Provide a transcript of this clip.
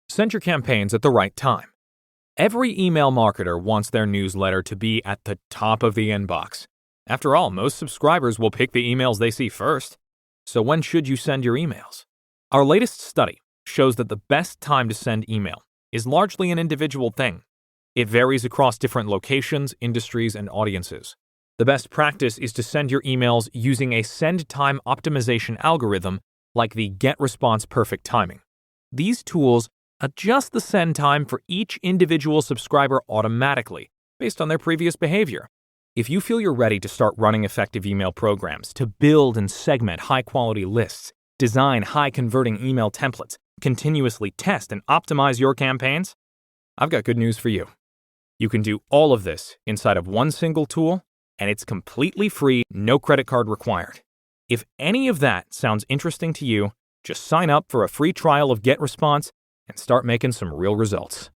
Send your campaigns at the right time. Every email marketer wants their newsletter to be at the top of the inbox. After all, most subscribers will pick the emails they see first. So when should you send your emails? Our latest study shows that the best time to send email is largely an individual thing. It varies across different locations, industries, and audiences. The best practice is to send your emails using a send time optimization algorithm like the GetResponse perfect timing. These tools adjust the send time for each individual subscriber automatically based on their previous behavior. If you feel you're ready to start running effective email programs to build and segment high-quality lists, design high-converting email templates, continuously test and optimize your campaigns, I've got good news for you. You can do all of this inside of one single tool, and it's completely free, no credit card required. If any of that sounds interesting to you, just sign up for a free trial of GetResponse and start making some real results.